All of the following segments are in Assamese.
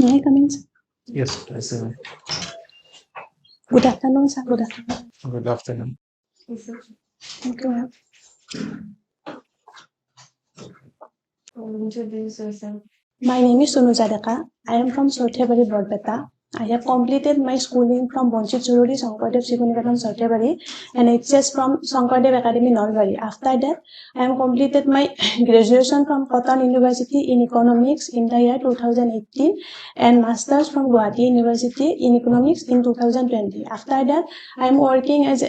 May I come in, sir? Yes, I see. Good afternoon, sir. Good afternoon. Good afternoon. Yes, sir. Thank you, ma'am. Introduce yourself. My name is Sunuja Deka. I am from Sorthebari, Barbeta. I have completed my schooling from Bonchit Chururi Sankardev Shikunikatam Sorthebari and HS from Sankardev Academy Nalbari. After that, I have completed my graduation from Cotton University in Economics in the year 2018 and Masters from Guwahati University in Economics in 2020. After that, I am working as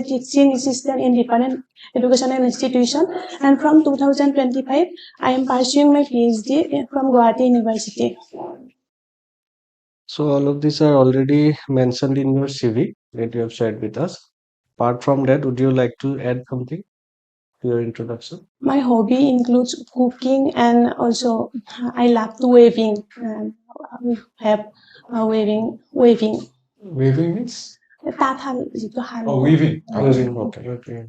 a teaching assistant in different educational institution, and from 2025, I am pursuing my PhD from Guwahati University. So all of these are already mentioned in your CV that you have shared with us. Apart from that, would you like to add something to your introduction? My hobby includes cooking and also I love to waving. We have waving. Waving means? তাঁতশাল যিটো শাল Oh, weaving. Okay, okay.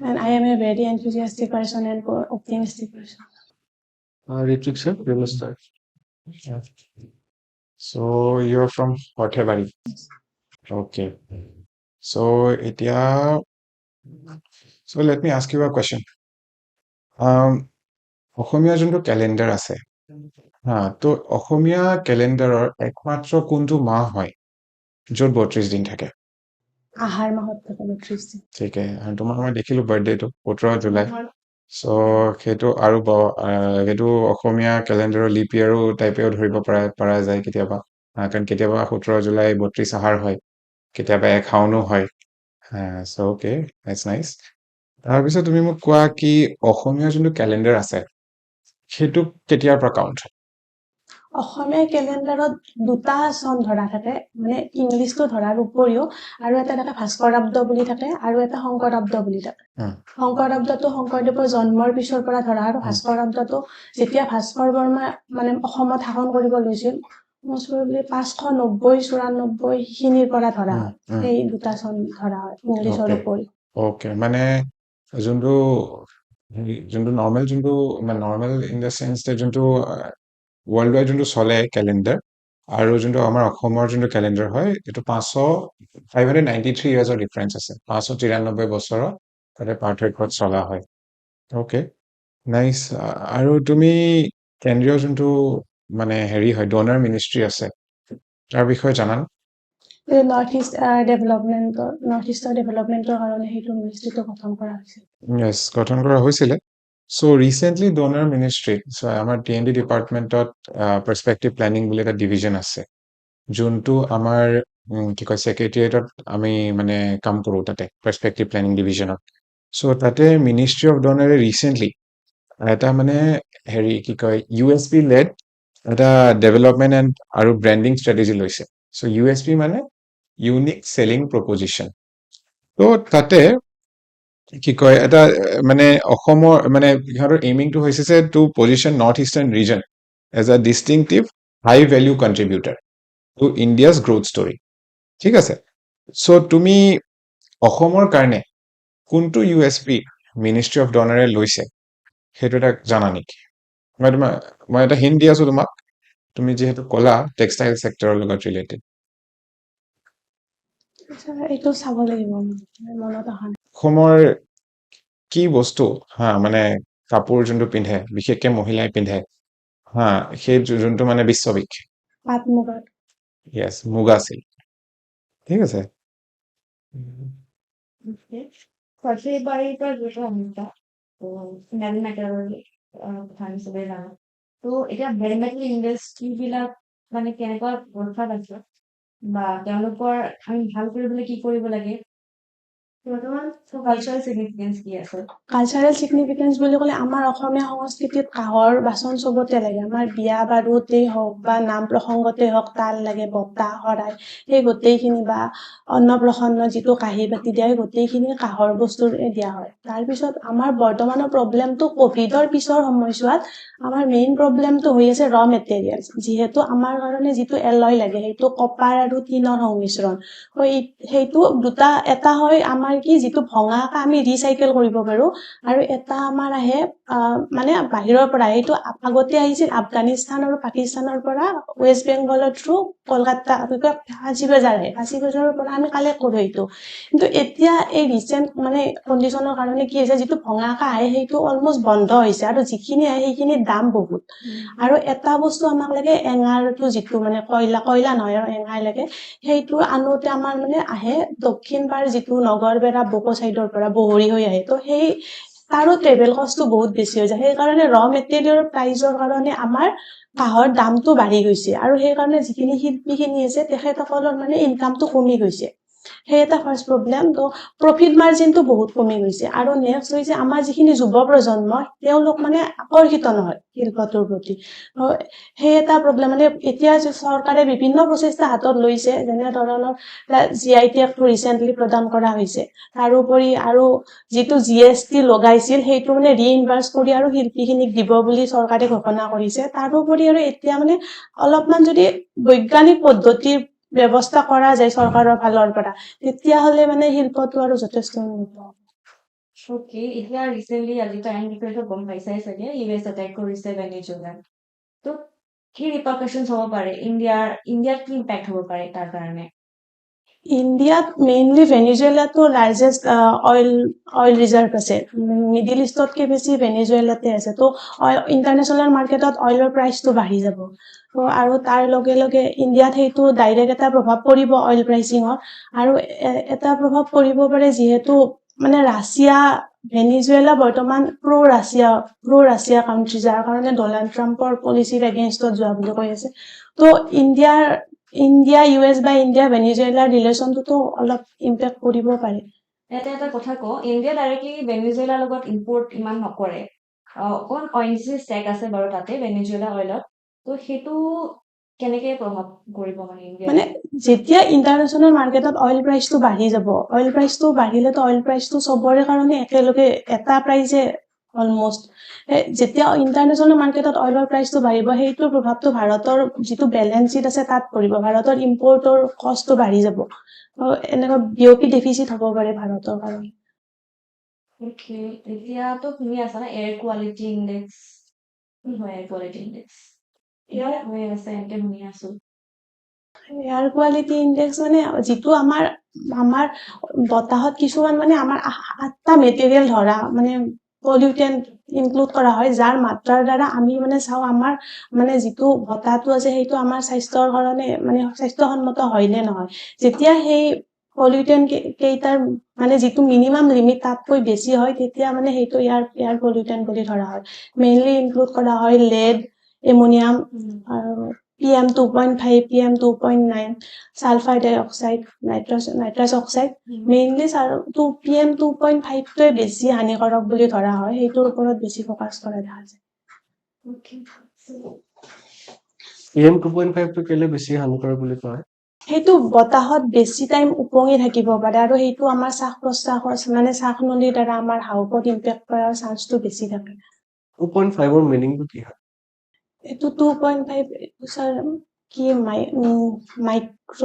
And I am a very enthusiastic person and optimistic person. Ritvik sir, you will start. Yeah. So you're from Sorthebari. Okay. So let me ask you a question. অসমীয়া যোনটো ক্যালেন্ডাৰ আছে তো অসমীয়া ক্যালেন্ডাৰৰ একমাত্ৰ কোনটো মাহ হয় য'ত 32 দিন থাকে? আহাৰ মাহত থাকে 32 দিন। ঠিক আছে, আৰু তোমাৰ মই দেখিলো বাৰ্থডেটো 17 জুলাই। সো সেইটো আৰু সেইটো অসমীয়া ক্যালেন্ডাৰৰ লিপ ইয়াৰো টাইপেও ধৰিব পৰা যায় কেতিয়াবা, কাৰণ কেতিয়াবা 17 জুলাই 32 আহাৰ হয়, কেতিয়াবা 1 শাওনো হয়। So okay, that's nice. তাৰপিছত তুমি মোক কোৱা কি অসমীয়া যোনটো ক্যালেন্ডাৰ আছে সেইটো কেতিয়াৰ পৰা কাউন্ট হয়? অসমীয়া ক্যালেন্ডাৰত দুটা চন ধৰা থাকে, মানে ইংলিছটো ধৰাৰ উপৰিও আৰু এটা থাকে ভাস্কৰাব্দ বুলি থাকে আৰু এটা শংকৰাব্দ বুলি থাকে। শংকৰাব্দটো শংকৰদেৱৰ জন্মৰ পিছৰ পৰা ধৰা আৰু ভাস্কৰাব্দটো যেতিয়া ভাস্কৰ বৰ্মাই মানে অসমত শাসন কৰিব লৈছিল 590-94 খিনিৰ পৰা ধৰা হয়। এই দুটা চন ধৰা হয় ইংলিছৰ উপৰি। ওকে, মানে যোনটো নৰ্মেল ইন দ্য সেন্স যোনটো ওয়াৰ্ল্ড ওয়াইড যোনটো চলে ক্যালেন্ডাৰ আৰু যোনটো আমাৰ অসমৰ যোনটো ক্যালেন্ডাৰ হয় এইটো 593 ইয়াৰ্ছৰ ডিফাৰেন্স আছে। 593 বছৰৰ তাতে পাৰ্থক্যত চলা হয়। Okay, nice. আৰু তুমি কেন্দ্ৰীয় যোনটো মানে হেৰি হয় ডোনাৰ মিনিষ্ট্ৰি আছে তাৰ বিষয়ে জানান? নৰ্থ ইষ্টৰ ডেভেলপমেন্টৰ কাৰণে সেইটো মিনিষ্ট্ৰিটো গঠন কৰা হৈছিল। ইয়েস, গঠন কৰা হৈছিলে। সো ৰিসেন্টলি ডোনাৰ মিনিষ্ট্ৰি আমাৰ টিএনডি ডিপাৰ্টমেন্টত পাৰ্সপেক্টিভ প্ল্যানিং বুলি এটা ডিভিজন আছে, যোনটো আমাৰ কি কয় সেক্ৰেটাৰিয়েটত আমি মানে কাম কৰো তাতে পাৰ্সপেক্টিভ প্ল্যানিং ডিভিজনত। সো তাতে মিনিষ্ট্ৰি অফ ডোনাৰে ৰিসেন্টলি এটা মানে হেৰি কি কয় ইউএসপি লেড এটা ডেভেলপমেন্ট এণ্ড আৰু ব্ৰেন্ডিং ষ্ট্ৰেটেজি লৈছে। সো ইউএসপি মানে ইউনিক সেলিং প্ৰপজিশন। তো তাতে কি কয় এটা মানে অসমৰ মানে ইহঁতৰ এইমিংটো হৈছে যে to position north eastern region as a distinctive high value contributor to India's growth story. ঠিক আছে, সো তুমি অসমৰ কাৰণে কোনটো ইউএসপি মিনিষ্ট্ৰি অফ ডনাৰে লৈছে সেইটো এটা জানা নেকি? মই এটা হিন্ট দি আছো তোমাক, তুমি যিহেতু কলা টেক্সটাইল সেক্টৰৰ লগত ৰিলেটেড। এইটো চাব লাগিব, মনত অহা নাই। অসমৰ কি বস্তু মানে কাপোৰ যোনটো পিন্ধে বিশেষকে মহিলাই পিন্ধে সেই যোনটো মানে বিশ্ববিখ্যাত? পাট মুগা। ইয়েস, মুগা সিল্ক। ঠিক আছে। সৰ্থেবাৰীৰ পৰা যোনটো আমি মেটাৰৰ কথা আমি চবেই জানো, তো এতিয়া মেটেল ইণ্ডাষ্ট্ৰী বিলাক মানে কেনেকুৱা অৱস্থাত আছে বা তেওঁলোকৰ আমি ভাল কৰিবলৈ কি কৰিব লাগে? কালচাৰেল সিগনিফিকেন্স কি আছে? কালচাৰেল সিগনিফিকেন্স বুলি ক'লে আমাৰ অসমীয়া সংস্কৃতিত কাঁহৰ বাচন চবতে লাগে। আমাৰ বিয়া বাৰুতেই হওক বা নাম প্ৰসংগতেই হওক তাল লাগে, বঁটা শৰাই সেই গোটেইখিনি বা অন্নপ্ৰসন্ন যিটো কাঁহী বাতি দিয়া হয় গোটেইখিনি কাঁহৰ বস্তুৰে দিয়া হয়। তাৰপিছত আমাৰ বৰ্তমানৰ প্ৰব্লেমটো কোভিডৰ পিছৰ সময়ছোৱাত আমাৰ মেইন প্ৰব্লেমটো হৈ আছে ৰ মেটেৰিয়েলছ। যিহেতু আমাৰ কাৰণে যিটো এলয় লাগে সেইটো কপাৰ আৰু টিনৰ সংমিশ্ৰণ, সেইটো দুটা এটা হয় আমাৰ কি যিটো ভঙা আকা আমি ৰিচাইকেল কৰিব পাৰো আৰু এটা আমাৰ আহে মানে বাহিৰৰ পৰা এইটো আগতে আহিছিল আফগানিস্তান আৰু পাকিস্তানৰ পৰা ৱেষ্ট বেংগলৰ থ্ৰু কলকাতা ফাঁচী বজাৰ আহে ফাঁচী বজাৰৰ পৰা আমি কালেক্ট কৰো এইটো কিন্তু এতিয়া এই ৰিচেণ্ট মানে কণ্ডিশ্যনৰ কাৰণে কি হৈছে যিটো ভঙা আকা আহে সেইটো অলমষ্ট বন্ধ হৈছে আৰু যিখিনি আহে সেইখিনিৰ দাম বহুত আৰু এটা বস্তু আমাক লাগে এঙাৰটো যিটো মানে কয়লা নহয় আৰু এঙাৰ লাগে সেইটো আনোতে আমাৰ মানে আহে দক্ষিণ পাৰ যিটো নগৰবেৰা বকো চাইডৰ পৰা বহৰি হৈ আহে তো সেই তাৰো ট্ৰেভেল কষ্টটো বহুত বেছি হৈ যায় সেইকাৰণে ৰ মেটেৰিয়েলৰ প্ৰাইজৰ কাৰণে আমাৰ কাহৰ দামটো বাঢ়ি গৈছে আৰু সেইকাৰণে যিখিনি শিল্পীখিনি আছে তেখেতসকলৰ মানে ইনকামটো কমি গৈছে সেই এটা ফাৰ্ষ্ট প্ৰব্লেম তো প্ৰফিট মাৰ্জিনটো বহুত কমি গৈছে আৰু নেক্সট হৈছে আমাৰ যিখিনি যুৱ প্ৰজন্ম তেওঁলোক মানে আকৰ্ষিত নহয় শিল্পটোৰ প্ৰতি সেই এটা প্ৰব্লেম মানে এতিয়া চৰকাৰে বিভিন্ন প্ৰচেষ্টা হাতত লৈছে যেনে ধৰণৰ GI টেগটো ৰিচেণ্টলি প্ৰদান কৰা হৈছে তাৰোপৰি আৰু যিটো GST লগাইছিল সেইটো মানে ৰিইনভাৰ্চ কৰি আৰু শিল্পীখিনিক দিব বুলি চৰকাৰে ঘোষণা কৰিছে তাৰোপৰি আৰু এতিয়া মানে অলপমান যদি বৈজ্ঞানিক পদ্ধতিৰ ব্যৱস্থা কৰা যায় চৰকাৰৰ ফালৰ পৰা তেতিয়াহ'লে মানে শিল্পটো আৰু যথেষ্ট উন্নত হ'ব ওকে এতিয়া ৰিচেণ্টলি আজি টাইম বিষয়টো গম পাইছাই চাগে US এটেক কৰিছে ভেনিজুৱেলাত তো কি ৰিপাৰকাশ্যনছ হ'ব পাৰে ইণ্ডিয়াত কি ইম্পেক্ট হ'ব পাৰে তাৰ কাৰণে ইণ্ডিয়াত মেইনলি ভেনিজুৱেলাটো লাৰ্জেষ্ট অইল ৰিজাৰ্ভ আছে মিডিল ইষ্টতকে বেছি ভেনিজুৱেলাতে আছে তো ইণ্টাৰনেশ্যনেল মাৰ্কেটত অইলৰ প্ৰাইচটো বাঢ়ি যাব আৰু তাৰ লগে লগে ইণ্ডিয়াত সেইটো ডাইৰেক্ট এটা প্ৰভাৱ পৰিব অইল প্ৰাইচিঙৰ আৰু এটা প্ৰভাৱ পৰিব পাৰে যিহেতু মানে ৰাছিয়া ভেনিজুৱেলা বৰ্তমান প্ৰ ৰাছিয়া কাউণ্ট্ৰি যাৰ কাৰণে ডনাল্ড ট্ৰাম্পৰ পলিচিৰ এগেইনষ্টত যোৱা বুলি কৈ আছে তো ইণ্ডিয়া US বা ইণ্ডিয়া ভেনিজুৱেলাৰ ৰিলেশ্যনটোতো অলপ ইম্পেক্ট কৰিব পাৰে এটা কথা কওঁ ইণ্ডিয়া ডাইৰেক্টলি ভেনিজুৱেলাৰ লগত ইম্পৰ্ট ইমান নকৰে অকণ ONGC টেগ আছে বাৰু তাতে ভেনিজুৱেলা অইলত তো সেইটো কেনেকে প্ৰভাৱ কৰিব মানে ইণ্ডিয়া মানে যেতিয়া ইণ্টাৰনেশ্যনেল মাৰ্কেটত অইল প্ৰাইচটো বাঢ়ি যাব অইল প্ৰাইচটো বাঢ়িলেতো অইল প্ৰাইচটো চবৰে কাৰণে একেলগে এটা প্ৰাইজে অলমষ্ট যেতিয়া ইণ্টাৰনেশ্যনেল মাৰ্কেটত অইলৰ প্ৰাইচটো বাঢ়িব সেইটোৰ প্ৰভাৱটো ভাৰতৰ যিটো বেলেঞ্চ শ্বীট আছে তাত পৰিব ভাৰতৰ ইম্পৰ্টৰ কষ্টটো বাঢ়ি যাব এনেকুৱা বিয়পি ডেফিচিট হ'ব পাৰে ভাৰতৰ কাৰণে ওকে এতিয়াতো শুনি আছা না এয়াৰ কোৱালিটি ইণ্ডেক্স কি হয় এয়াৰ কোৱালিটি ইণ্ডেক্স হৈ আছে এনেকে শুনি আছো এয়াৰ কোৱালিটি ইণ্ডেক্স মানে যিটো আমাৰ বতাহত কিছুমান মানে আমাৰ 8টা মেটেৰিয়েল ধৰা মানে পলিউটেণ্ট ইনক্লুড কৰা হয় যাৰ মাত্ৰাৰ দ্বাৰা আমি মানে চাওঁ আমাৰ মানে যিটো বতাহটো আছে সেইটো আমাৰ স্বাস্থ্যৰ কাৰণে মানে স্বাস্থ্যসন্মত হয় নে নহয় যেতিয়া সেই পলিউটেণ্ট কেইটাৰ মানে যিটো মিনিমাম লিমিট তাতকৈ বেছি হয় তেতিয়া মানে সেইটো এয়াৰ পলিউটেণ্ট বুলি ধৰা হয় মেইনলি ইনক্লুড কৰা হয় lead এমনিয়াম আৰু PM 2.5 PM 2.9 sulphur dioxide nitrous oxide mainly PM 2.5 টোৱে বেছি হানিকাৰক বুলি ধৰা হয় সেইটোৰ ওপৰত বেছি ফকাস কৰা দেখা যায় PM 2.5 টো কেলে বেছি হানিকাৰক বুলি কয় সেইটো বতাহত বেছি টাইম উপঙি থাকিব পাৰে আৰু সেইটো আমাৰ শ্বাস প্ৰশ্বাস মানে শ্বাস নলীৰ দ্বাৰা আমাৰ হাওঁফাওঁত ইম্পেক্ট কৰাৰ চান্সটো বেছি থাকে 2.5 ৰ মিনিংটো কি হয় এইটো 2.5 ছাৰ কি মাইক্ৰ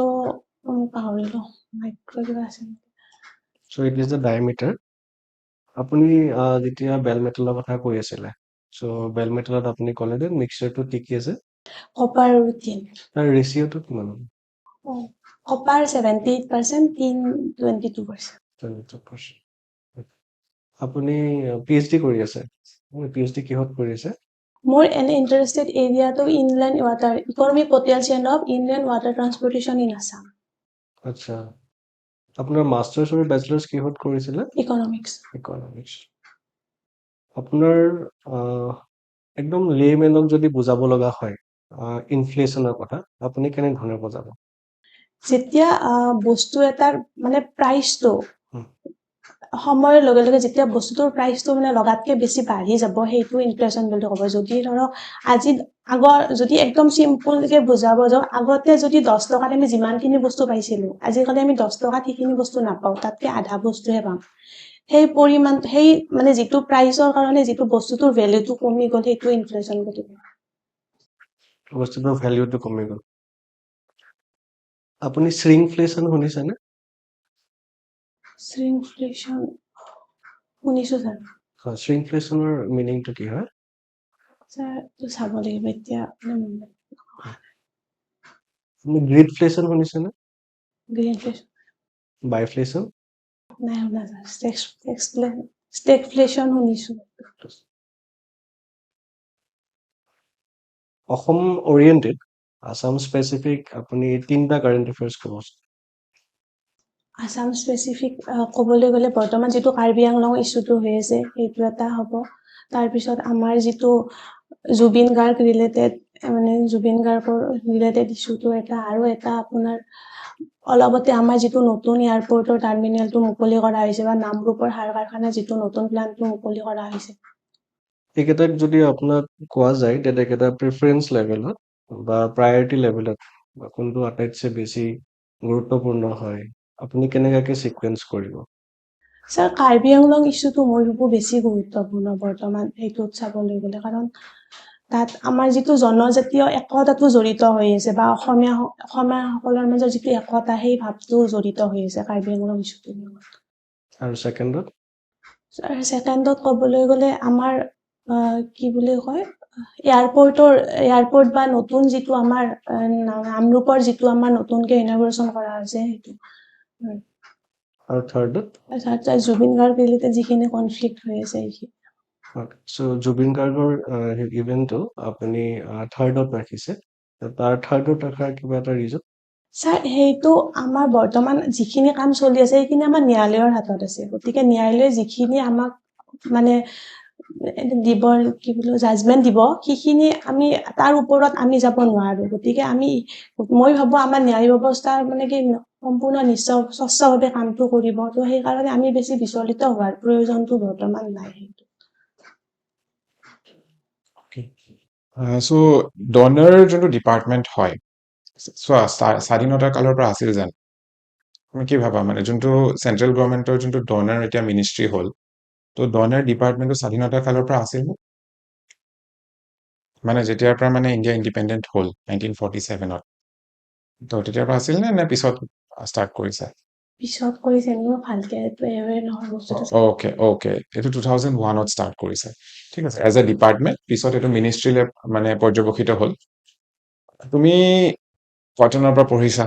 পাহৰিলো মাইক্ৰ কিবা আছে so it is the diameter আপুনি যেতিয়া বেল মেটেলৰ কথা কৈ আছিলে so বেল মেটেলত আপুনি ক'লে যে মিক্সচাৰটো কি কি আছে কপাৰ ৰুটিন তাৰ ৰেচিঅ'টো কিমান কপাৰ 78% টিন 22% আপুনি PhD কৰি আছে PhD কিহত কৰি আছে মোৰ এনে ইণ্টাৰেষ্টেড এৰিয়াটো inland water economic potential of inland water transportation in Assam আচ্ছা আপোনাৰ মাষ্টাৰ্ছ আৰু বেচলাৰ্ছ কিহত কৰিছিলে ইকনমিক্স আপোনাৰ একদম লেমেনক যদি বুজাব লগা হয় ইনফ্লেশ্যনৰ কথা আপুনি কেনেধৰণে বুজাব যেতিয়া বস্তু এটাৰ মানে প্ৰাইচটো সময়ৰ লগে লগে যেতিয়া বস্তুটোৰ প্ৰাইচটো মানে লগাতকে বেছি বাঢ়ি যাব সেইটো ইনফ্লেশ্যন বুলি ক'ব যদি ধৰক যদি একদম চিম্পলকে বুজাব যাওঁ আগতে যদি 10 টকাত আমি যিমানখিনি বস্তু পাইছিলো আজিকালি আমি 10 টকাত সেইখিনি বস্তু নাপাওঁ তাতকে আধা বস্তুহে পাম সেই পৰিমাণ সেই মানে যিটো প্ৰাইচৰ কাৰণে যিটো বস্তুটোৰ ভেলুটো কমি গ'ল সেইটো ইনফ্লেশ্যন বুলি কয় বস্তুটোৰ ভ্যালুটো কমি গ'ল আপুনি শ্ৰিংফ্লেশ্যন শুনিছেনে শ্ৰিংফ্লেশ্যন শুনিছোঁ ছাৰ। শ্ৰিংফ্লেশ্যনৰ মিনিংটো কি হয়? ছাৰ এইটো চাব লাগিব এতিয়া আপুনি গ্ৰিডফ্লেশ্যন শুনিছেনে? গ্ৰীণফ্লেশ্যন বাইফ্লেশ্যন? নাই শুনা ছাৰ। ষ্টেগফ্লেশ্যন শুনিছোঁ। অসম অৰিয়েণ্টেড আছাম স্পেচিফিক আপুনি 3টা কাৰেণ্ট এফেয়াৰ্ছ ক'ব। আছাম স্পেচিফিক ক'বলৈ গ'লে বৰ্তমান যিটো কাৰ্বি আংলং ইছ্যুটো হৈ আছে সেইটো এটা হ'ব। তাৰপিছত আমাৰ যিটো জুবিন গাৰ্গ ৰিলেটেড মানে জুবিন গাৰ্গৰ ৰিলেটেড ইছ্যুটো এটা, আৰু এটা আপোনাৰ অলপতে আমাৰ যিটো নতুন এয়াৰপৰ্টৰ টাৰ্মিনেলটো মুকলি কৰা হৈছে বা নামৰূপৰ সাৰ কাৰখানা যিটো নতুন প্লানটো মুকলি কৰা হৈছে। এইকেইটাক যদি আপোনাক কোৱা যায় তেতিয়া একেটা প্ৰিফাৰেঞ্চ লেভেলত বা প্ৰায়ৰিটি লেভেলত কোনটো আটাইতছে বেছি গুৰুত্বপূৰ্ণ হয় আপুনি কেনেকুৱাকে চিকুৱেঞ্চ কৰিব? ছাৰ কাৰ্বি আংলং ইছ্যুটো মই ভাবোঁ বেছি গুৰুত্বপূৰ্ণ বৰ্তমান সেইটোত চাবলৈ গ'লে, কাৰণ তাত আমাৰ যিটো জনজাতীয় একতাটো জড়িত হৈ আছে বা অসমীয়াসকলৰ মাজত যিটো একতা সেই ভাৱটো জড়িত হৈ আছে কাৰ্বি আংলং ইছ্যুটোৰ লগত। আৰু ছেকেণ্ডত? ছেকেণ্ডত ক'বলৈ গ'লে আমাৰ কি বুলি কয় এয়াৰপৰ্ট বা নতুন যিটো আমাৰ নামৰূপৰ যিটো আমাৰ নতুনকৈ ইনগ্ৰেশ্যন কৰা হৈছে সেইটো। আৰু থাৰ্ডত? জুবিন গাৰ্গ ৰিলেটেড যিখিনি কনফ্লিক্ট হৈ আছে সেইখিনি। চ' জুবিন গাৰ্গৰ ইভেণ্টটো আপুনি থাৰ্ডত ৰাখিছে, তাৰ থাৰ্ডত ৰখাৰ কিবা এটা ৰিজন? ছাৰ সেইটো আমাৰ বৰ্তমান যিখিনি কাম চলি আছে সেইখিনি আমাৰ ন্যায়ালয়ৰ হাতত আছে, গতিকে ন্যায়ালয়ে যিখিনি আমাক মানে দিব কি বুলি জাজমেণ্ট দিব সেইখিনি আমি তাৰ ওপৰত আমি যাব নোৱাৰোঁ। গতিকে মই ভাবোঁ আমাৰ ন্যায় ব্যৱস্থা মানে কি সম্পূৰ্ণ স্বচ্ছভাৱে কামটো কৰিব, তো সেইকাৰণে আমি বেছি বিচলিত হোৱাৰ প্ৰয়োজনটো বৰ্তমান নাই সেইটো। চ' ডনাৰ যোনটো ডিপাৰ্টমেণ্ট হয়, চোৱা স্বাধীনতাৰ কালৰ পৰা আছিল জানো? তুমি কি ভাবা মানে যোনটো চেন্ট্ৰেল গভৰ্ণমেণ্টৰ যোনটো ডনাৰ এতিয়া মিনিষ্ট্ৰী হ'ল, তো ডনাৰ ডিপাৰ্টমেণ্টটো স্বাধীনতাৰ কালৰ পৰা আছিল নে? মানে যেতিয়াৰ পৰা মানে ইণ্ডিয়া ইণ্ডিপেণ্ডেণ্ট হ'ল 1947ত, তো তেতিয়াৰ পৰা আছিল নে পিছত ষ্টাৰ্ট কৰিছে? পিছত কৰিছে মই ভালকে এৱেৰ নহয় বস্তুটো। অ'কে এইটো 2001ত ষ্টাৰ্ট কৰিছে, ঠিক আছে, এজ এ ডিপাৰ্টমেণ্ট। পিছত এইটো মিনিষ্ট্ৰীলৈ মানে পৰ্যবেক্ষিত হ'ল। তুমি কটনৰ পৰা পঢ়িছা,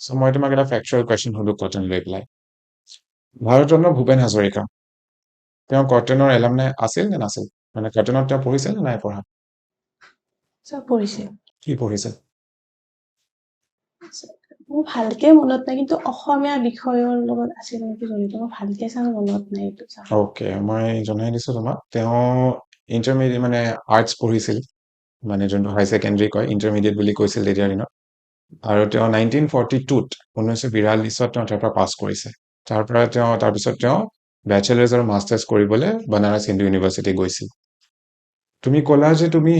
চ' মই তোমাক এটা ফেকচুৱেল কুৱেশ্যন সুধো কটন লৈ পেলাই। ভাৰতৰত্ন ভূপেন হাজৰিকা তেওঁ কটনৰ এলামনাই আছিল নে নাছিল? মানে কটনত তেওঁ পঢ়িছিল নে নাই পঢ়া? চব পঢ়িছে। কি পঢ়িছে? মোৰ ভালকে মনত নাই, কিন্তু অসমীয়া বিষয়ৰ লগত আছিল নেকি জড়িত, মই ভালকে চাওঁ মনত নাই এইটো চাওঁ। অ'কে, মই জনাই দিছোঁ তোমাক। তেওঁ ইণ্টাৰমিডিয়েট মানে আৰ্টছ পঢ়িছিল, মানে যোনটো হাই ছেকেণ্ডেৰী কয়, ইণ্টাৰমিডিয়েট বুলি কৈছিল তেতিয়াৰ দিনত। আৰু তেওঁ 1942 তেওঁ তাৰ পৰা পাছ কৰিছে। তাৰপিছত তেওঁ বেচেলাৰ্ছ আৰু মাষ্টাৰ্ছ কৰিবলৈ বানাৰস হিন্দু ইউনিভাৰ্চিটি গৈছিল। তুমি ক'লা যে তুমি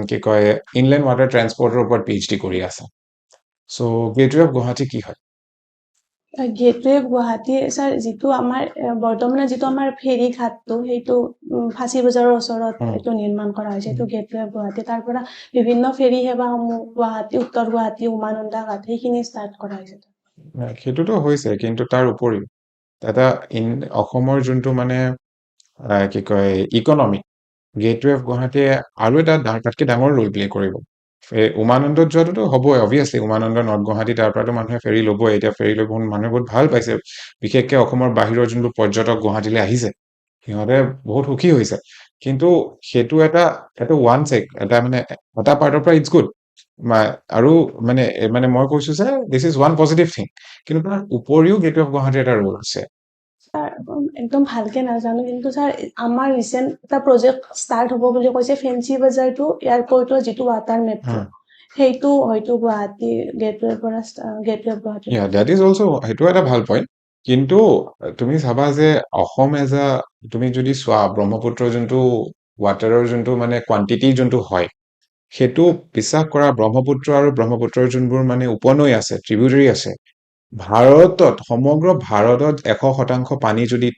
কি কয় ইনলেণ্ড ৱাটাৰ ট্ৰেন্সপৰ্টৰ ওপৰত PhD কৰি আছা। চ' গেটৱে অফ গুৱাহাটী কি হয়? গেটৱে অফ গুৱাহাটী ছাৰ যিটো আমাৰ বৰ্তমানে যিটো আমাৰ ফেৰী ঘাটটো সেইটো ফাঁচী বজাৰৰ ওচৰত এইটো নিৰ্মাণ কৰা হৈছে, এইটো গেটৱে অফ গুৱাহাটী। তাৰ পৰা বিভিন্ন ফেৰী সেৱাসমূহ গুৱাহাটী, উত্তৰ গুৱাহাটী, উমানন্দা ঘাট সেইখিনি ষ্টাৰ্ট কৰা হৈছে। সেইটোতো হৈছে, কিন্তু তাৰ উপৰিও এটা অসমৰ যোনটো মানে কি কয় ইকনমি, গেটৱে অফ গুৱাহাটীয়ে আৰু এটা তাতকৈ ডাঙৰ ৰোল প্লে কৰিব। উমানন্দত যোৱাটোতো হ'বই, অভিয়াছলি উমানন্দ নৰ্থ গুৱাহাটী, তাৰ পৰাতো মানুহে ফেৰী ল'বই। এতিয়া ফেৰী লৈ মানুহে বহুত ভাল পাইছে, বিশেষকৈ অসমৰ বাহিৰৰ যোনবোৰ পৰ্যটক গুৱাহাটীলৈ আহিছে সিহঁতে বহুত সুখী হৈছে। কিন্তু সেইটো এটা পাৰ্টৰ পৰা ইটছ গুড, আৰু মানে মই কৈছো যে this is one positive thing, কিন্তু তাৰ উপৰিও গেটৱে অফ গুৱাহাটীৰ এটা ৰোল আছে। ছাৰ একদম ভালকে নাজানো, কিন্তু ছাৰ আমাৰ ৰিচেণ্ট এটা প্ৰজেক্ট ষ্টাৰ্ট হ'ব বুলি কৈছে, ফেঞ্চি বজাৰটো এয়াৰপৰ্টৰ যিটো ৱাটাৰ মেট্ৰ' সেইটো হয়তো গুৱাহাটী গেটৱেৰ পৰা gateway of Guwahati. That is also' সেইটো এটা ভাল পইণ্ট। কিন্তু তুমি চাবা যে অসম তুমি যদি চোৱা ব্ৰহ্মপুত্ৰৰ যোনটো ৱাটাৰৰ যোনটো মানে কোৱান্টিটি যোনটো হয়, সেইটো বিশ্বাস কৰা ব্ৰহ্মপুত্ৰ আৰু ব্ৰহ্মপুত্ৰৰ যোনবোৰ মানে উপনৈ আছে, ট্ৰিবিউটাৰী আছে, সমগ্ৰ ভাৰতত 100% পানী যদি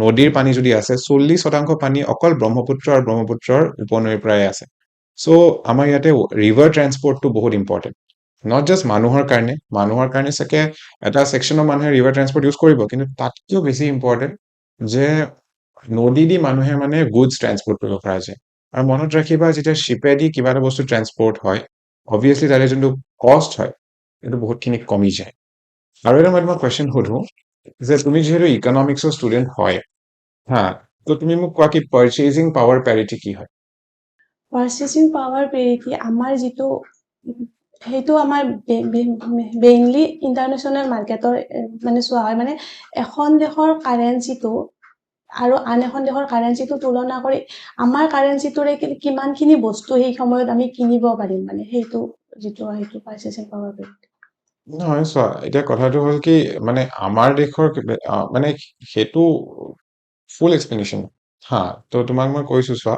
নদীৰ পানী যদি আছে, 40% পানী অকল ব্ৰহ্মপুত্ৰ আৰু ব্ৰহ্মপুত্ৰৰ উপনৈৰ পৰাই আছে। চ' আমাৰ ইয়াতে ৰিভাৰ ট্ৰেন্সপৰ্টটো বহুত ইম্পৰ্টেণ্ট। নট জাষ্ট মানুহৰ কাৰণে চাগে এটা ছেকশ্যনৰ মানুহে ৰিভাৰ ট্ৰান্সপৰ্ট ইউজ কৰিব, কিন্তু তাতকৈও বেছি ইম্পৰ্টেণ্ট যে নদী দি মানুহে মানে গুডছ ট্ৰান্সপৰ্ট কৰিব পৰা যায়। আৰু মনত ৰাখিবা, যেতিয়া শ্বিপেদি কিবা এটা বস্তু ট্ৰান্সপৰ্ট হয়, অবভিয়াছলি তাৰে যোনটো কষ্ট হয় সেইটো বহুতখিনি কমি যায়। আৰু এটা মই তোমাক কুৱেশ্যন সোধো যে তুমি যিহেতু ইকনমিক্সৰ ষ্টুডেণ্ট হয়, হা, তো তুমি মোক কোৱা কি পাৰ্চেজিং পাৱাৰ পেৰিটি কি হয়? পাৰ্চেচিং পাৱাৰ পেৰিটি আমাৰ যিটো সেইটো আমাৰ মেইনলি ইণ্টাৰনেশ্যনেল মাৰ্কেটৰ মানে চোৱা হয়, মানে এখন দেশৰ কাৰেঞ্চিটো আৰু আন এখন দেশৰ কাৰেঞ্চিটো তুলনা কৰি আমাৰ কাৰেঞ্চিটোৰে কিমানখিনি বস্তু সেই সময়ত আমি কিনিব পাৰিম, মানে সেইটো যিটো হয় সেইটো পাৰ্চেচিং পাৱাৰ পেৰিটি। নহয়, চোৱা, এতিয়া কথাটো হ'ল কি, মানে আমাৰ দেশৰ মানে সেইটো ফুল এক্সপ্লেনেশ্যন, হা। তো তোমাক মই কৈছো, চোৱা,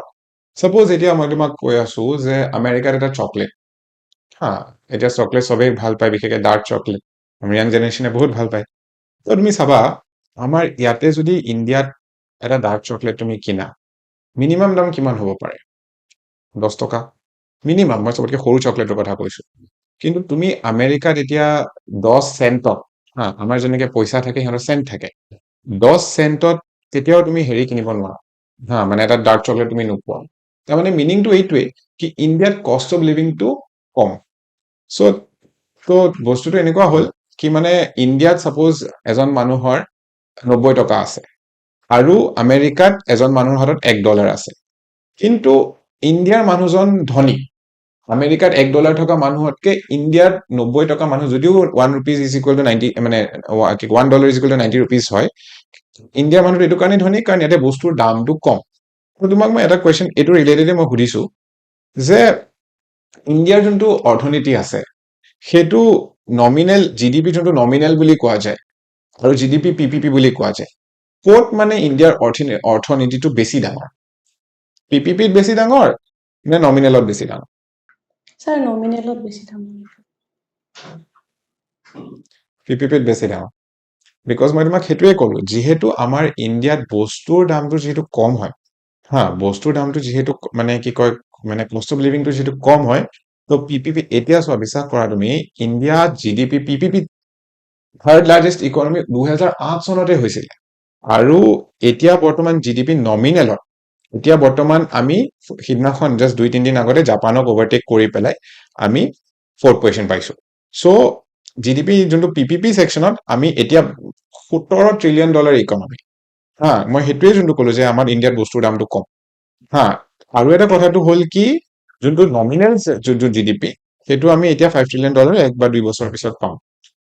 চাপ'জ এতিয়া মই তোমাক কৈ আছো যে আমেৰিকাত এটা চকলেট, হা, এতিয়া চকলেট চবেই ভাল পায়, বিশেষকৈ ডাৰ্ক চকলেট, আমাৰ য়াং জেনেৰেশ্যনে বহুত ভাল পায়। তো তুমি চাবা, আমাৰ ইয়াতে যদি ইণ্ডিয়াত এটা ডাৰ্ক চকলেট তুমি কিনা, মিনিমাম দাম কিমান হ'ব পাৰে? 10 টকা মিনিমাম, মই চবতকৈ সৰু চকলেটৰ কথা কৈছো। কিন্তু তুমি আমেৰিকাত এতিয়া 10 চেণ্টত, হা, আমাৰ যেনেকে পইচা থাকে সিহঁতৰ চেণ্ট থাকে, 10 চেণ্টত কেতিয়াও তুমি হেৰি কিনিব নোৱাৰা, হা, মানে এটা ডাৰ্ক চকলেট তুমি নোপোৱা। তাৰমানে মিনিংটো এইটোৱেই কি ইণ্ডিয়াত কষ্ট অফ লিভিংটো কম। চ' তো বস্তুটো এনেকুৱা হ'ল কি, মানে ইণ্ডিয়াত ছাপ'জ এজন মানুহৰ 90 টকা আছে আৰু আমেৰিকাত এজন মানুহৰ হাতত $1 আছে, কিন্তু ইণ্ডিয়াৰ মানুহজন ধনী। আমেৰিকাত $1 থকা মানুহতকে ইণ্ডিয়াত 90 টকা মানুহ যদিও 1 rupees is equal to 90, মানে $1 is equal to 90 rupees হয়, ইণ্ডিয়াৰ মানুহটো এইটো কাৰণে ধনী কাৰণ ইয়াতে বস্তুৰ দামটো কম। তো তোমাক মই এটা কুৱেশ্যন এইটো ৰিলেটেডে মই সুধিছো যে ইণ্ডিয়াৰ যোনটো অৰ্থনীতি আছে সেইটো নমিনেল GDP, যোনটো নমিনেল বুলি কোৱা যায়, আৰু GDP PPP বুলি কোৱা যায়, ক'ত মানে ইণ্ডিয়াৰ অৰ্থনীতিটো বেছি ডাঙৰ? PPPত বেছি ডাঙৰ নে নমিনেলত বেছি ডাঙৰ? ছাৰ নমিনেলত বেছি দাম। PPPত বেছি ডাঙৰ। বিকজ মই তোমাক সেইটোৱে ক'লো, যিহেতু আমাৰ ইণ্ডিয়াত বস্তুৰ দামটো যিহেতু কম হয়, হা, বস্তুৰ দামটো যিহেতু মানে কি কয়, মানে কষ্ট অফ লিভিংটো যিহেতু কম হয়, তো PPP, এতিয়া চোৱা, বিশ্বাস কৰা তুমি, ইণ্ডিয়াত GDP PPP third largest economy 2008 চনতে হৈছিলে। আৰু এতিয়া বৰ্তমান GDP নমিনেলত, এতিয়া বৰ্তমান আমি সিদিনাখন জাষ্ট 2-3 দিন আগতে জাপানক অভাৰটেক কৰি পেলাই আমি 4th পজিশ্যন পাইছো। চ' GDP যোনটো PPP ছেকশ্যনত আমি এতিয়া $17 ট্ৰিলিয়ন ইকনমি, হা। মই সেইটোৱে যোনটো ক'লো যে আমাৰ ইণ্ডিয়াত বস্তুৰ দামটো কম, হা। আৰু এটা কথাটো হ'ল কি, যোনটো নমিনেল যোনটো GDP, সেইটো আমি এতিয়া $5 ট্ৰিলিয়ন 1 বা 2 বছৰৰ পিছত পাম।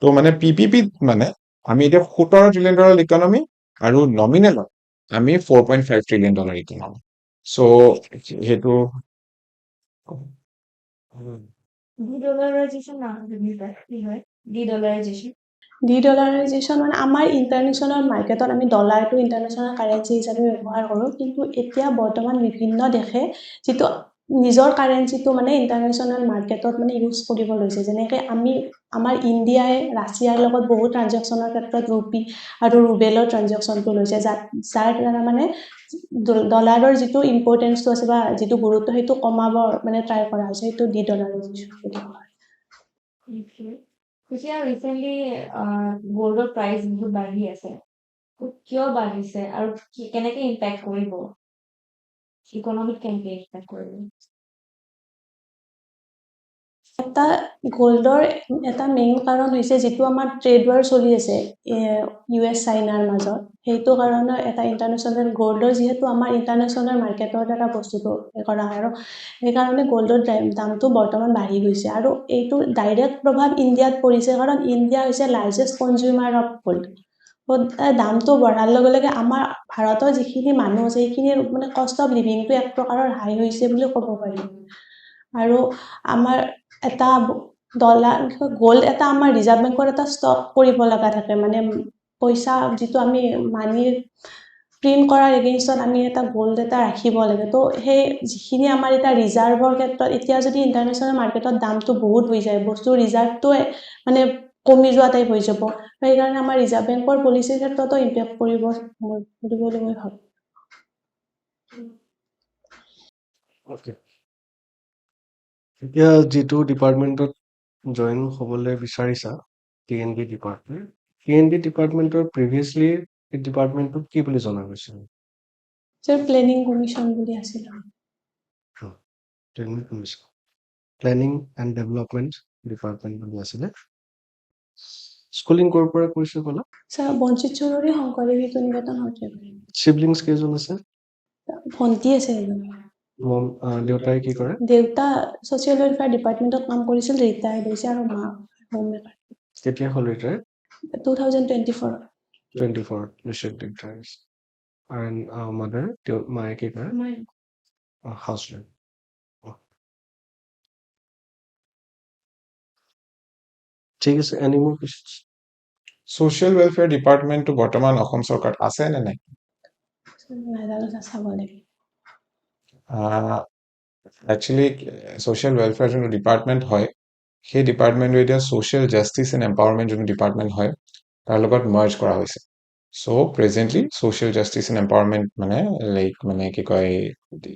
তো মানে PPPত মানে আমি এতিয়া $17 ট্ৰিলিয়ন ইকনমি, আৰু নমিনেলত আমি $4.5 ট্ৰিলিয়ন ইকনমি। চ' সেইটো ডি-ডলাৰাইজেশ্যন কি হয়? ডি-ডলাৰাইজেশ্যন ডলাৰাইজেশ্যন মানে আমাৰ ইণ্টাৰনেশ্যনেল মাৰ্কেটত আমি ডলাৰটো ইণ্টাৰনেশ্যনেল কাৰেঞ্চি হিচাপে ব্যৱহাৰ কৰোঁ, কিন্তু এতিয়া বৰ্তমান বিভিন্ন দেশে যিটো নিজৰ কাৰেঞ্চিটো মানে ইণ্টাৰনেশ্যনেল মাৰ্কেটত মানে ইউজ কৰিব লৈছে। যেনেকৈ আমাৰ ইণ্ডিয়াই ৰাছিয়াৰ লগত বহুত ট্ৰানজেকশ্যনৰ ক্ষেত্ৰত ৰুপি আৰু ৰুবেলৰ ট্ৰানজেকশ্যনটো লৈছে, যাৰ দ্বাৰা মানে ডলাৰৰ যিটো ইম্পৰ্টেঞ্চটো আছে বা যিটো গুৰুত্ব সেইটো কমাব মানে ট্ৰাই কৰা হৈছে, সেইটো ডলাৰাইজেশ্যন বুলি কোৱা হয়। এতিয়া ৰিচেণ্টলি গ'ল্ডৰ প্ৰাইচ বহুত বাঢ়ি আছে, কিয় বাঢ়িছে আৰু কেনেকে ইম্পেক্ট কৰিব, ইকনমিক কেনেকে ইম্পেক্ট কৰিব? এটা গ'ল্ডৰ এটা মেইন কাৰণ হৈছে যিটো আমাৰ ট্ৰেড ৱাৰ চলি আছে US চাইনাৰ মাজত, সেইটো কাৰণে এটা ইণ্টাৰনেশ্যনেল গ'ল্ডৰ, যিহেতু আমাৰ ইণ্টাৰনেশ্যনেল মাৰ্কেটৰ দ্বাৰা বস্তুটো কৰা হয়, আৰু সেইকাৰণে গ'ল্ডৰ দামটো বৰ্তমান বাঢ়ি গৈছে। আৰু এইটো ডাইৰেক্ট প্ৰভাৱ ইণ্ডিয়াত পৰিছে, কাৰণ ইণ্ডিয়া হৈছে লাৰ্জেষ্ট কনজিউমাৰ অফ গ'ল্ড। দামটো বঢ়াৰ লগে লগে আমাৰ ভাৰতৰ যিখিনি মানুহ আছে সেইখিনিৰ মানে কষ্ট অফ লিভিংটো এক প্ৰকাৰৰ হাই হৈছে বুলি ক'ব পাৰি। আৰু আমাৰ এটা গ'ল্ড এটা আমাৰ ৰিজাৰ্ভ বেংকৰ এটা ষ্টক কৰিব লগা থাকে, মানে পইচা যিটো আমি মানি প্ৰিণ্ট কৰাৰ এগেইনষ্টত আমি এটা গ'ল্ড এটা ৰাখিব লাগে। তো সেই যিখিনি আমাৰ এতিয়া ৰিজাৰ্ভৰ ক্ষেত্ৰত, এতিয়া যদি ইণ্টাৰনেশ্যনেল মাৰ্কেটত দামটো বহুত হৈ যায়, বস্তুৰ ৰিজাৰ্ভটো মানে কমি যোৱা টাইপ হৈ যাব, সেইকাৰণে আমাৰ ৰিজাৰ্ভ বেংকৰ পলিচিৰ ক্ষেত্ৰতো ইম্পেক্ট কৰিব বুলি মই ভাবোঁ। এতিয়া যিটো ডিপাৰ্টমেণ্টত জইন হ'বলৈ বিচাৰিছা TNB ডিপাৰ্টমেণ্ট, TNB ডিপাৰ্টমেণ্টৰ প্ৰিভিয়াছলি এই ডিপাৰ্টমেণ্টটোক কি বুলি জনা গৈছিল? ছাৰ প্লেনিং কমিশ্যন বুলি আছিল। Training commission, planning and development department বুলি আছিলে। স্কুলিং ক'ৰ পৰা কৰিছে ক'লা? ছাৰ বঞ্চিত চৌধুৰী শংকৰদেৱ শিশু নিকেতন সৰ্থেবাৰী। চিবলিংছ কেইজন আছে? ভণ্টি আছে এজনী। দেউতাই কি কৰে? দেউতা ছ'চিয়েল ৱেলফেয়াৰ ডিপাৰ্টমেণ্টত কাম কৰিছিল, ৰিটায়াৰ্ড হৈছে, আৰু মা হোম মেকাৰ। কেতিয়া হ'ল ৰিটায়াৰ? 2024। 24 ৰিচেণ্টলি ৰিটায়াৰ হৈছে। এণ্ড মাদাৰ, মায়ে কি কৰে? মই হাউচৱাইফ। ঠিক আছে, এনি মোৰ কুৱেশ্যনছ? ছ'চিয়েল ৱেলফেয়াৰ ডিপাৰ্টমেণ্টটো বৰ্তমান অসম চৰকাৰত আছে নে নাই? নাজানো ছাৰ, চাব লাগে। একচুৱেলি ছ'চিয়েল ৱেলফেয়াৰ যোনটো ডিপাৰ্টমেণ্ট হয়, সেই ডিপাৰ্টমেণ্টটো এতিয়া ছ'চিয়েল জাষ্টিচ এণ্ড এম্পাৱাৰমেণ্ট যোনটো ডিপাৰ্টমেণ্ট হয়, তাৰ লগত মাৰ্জ কৰা হৈছে। So' presently social justice and empowerment মানে লাইক মানে কি কয়,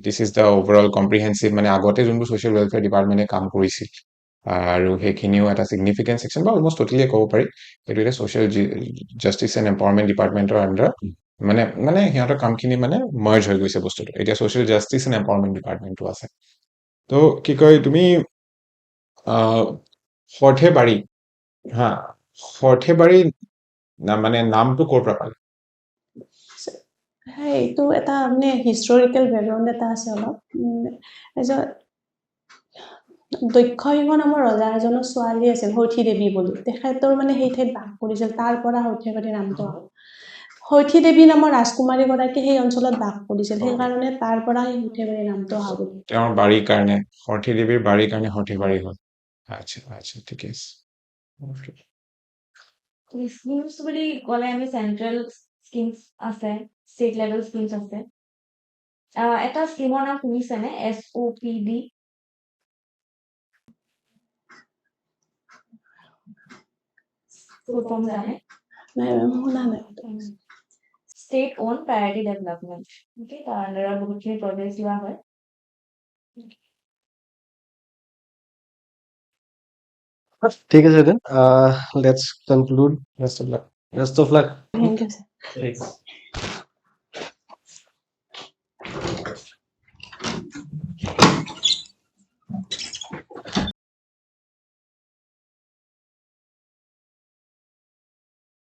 this is the overall comprehensive, মানে আগতে যোনবোৰ ছ'চিয়েল ৱেলফেয়াৰ ডিপাৰ্টমেণ্টে কাম কৰিছিল, আৰু সেইখিনিও এটা ছিগনিফিকেণ্ট ছেকশ্যন বা অলমষ্ট ট'টেলিয়ে ক'ব পাৰি, সেইটো এতিয়া ছ'চিয়েল জাষ্টিচ এণ্ড এম্পাৱাৰমেণ্ট ডিপাৰ্টমেণ্টৰ আণ্ডাৰ মানে সিহঁতৰ কামখিনি মানে মাৰ্জ হৈ গৈছে বস্তুটো। এতিয়া ছ'চিয়েল জাষ্টিচ এণ্ড এম্পাৱাৰমেণ্ট ডিপাৰ্টমেণ্টটো আছে। তো কি কয়, তুমি সৰ্থেবাৰী, হা, সৰ্থেবাৰী মানে নামটো ক'ৰ পৰা পালা? এইটো এটা মানে হিষ্টৰিকেল বেকগ্ৰাউণ্ড এটা আছে অলপ। এজন দক্ষ সিংহ নামৰ ৰজা এজনৰ ছোৱালী আছিল, সৰ্থী দেৱী বুলি। তেখেতৰ মানে সেই ঠাইত বাস কৰিছিল, তাৰ পৰা সৰ্থেবাৰী নামটো হ'ল। সৰ্থী দেৱী নামৰ ৰাজকুমাৰীগৰাকী সেই অঞ্চলত বাস কৰিছিল, সেইকাৰণে তাৰ পৰা সেই সৰ্থেবাৰী নামটো অহা বুলি। তেওঁৰ বাৰীৰ কাৰণে, সৰ্থী দেৱীৰ বাৰীৰ কাৰণে সৰ্থেবাৰী হ'ল। আচ্ছা আচ্ছা, ঠিকে আছে। স্কিমছ বুলি ক'লে আমি চেন্ট্ৰেল স্কিমছ আছে, ষ্টেট লেভেল স্কিমছ আছে। এটা স্কিমৰ নাম শুনিছেনে? SOPD? ফুল ফৰ্ম জানে? নাই মেম, শুনা নাই। State on priority development. Okay, তাৰ আণ্ডাৰত বহুতখিনি প্ৰজেক্ট লোৱা হয়। ঠিক আছে then, let's conclude. Best of luck. Thank you sir. ঠিক আছে।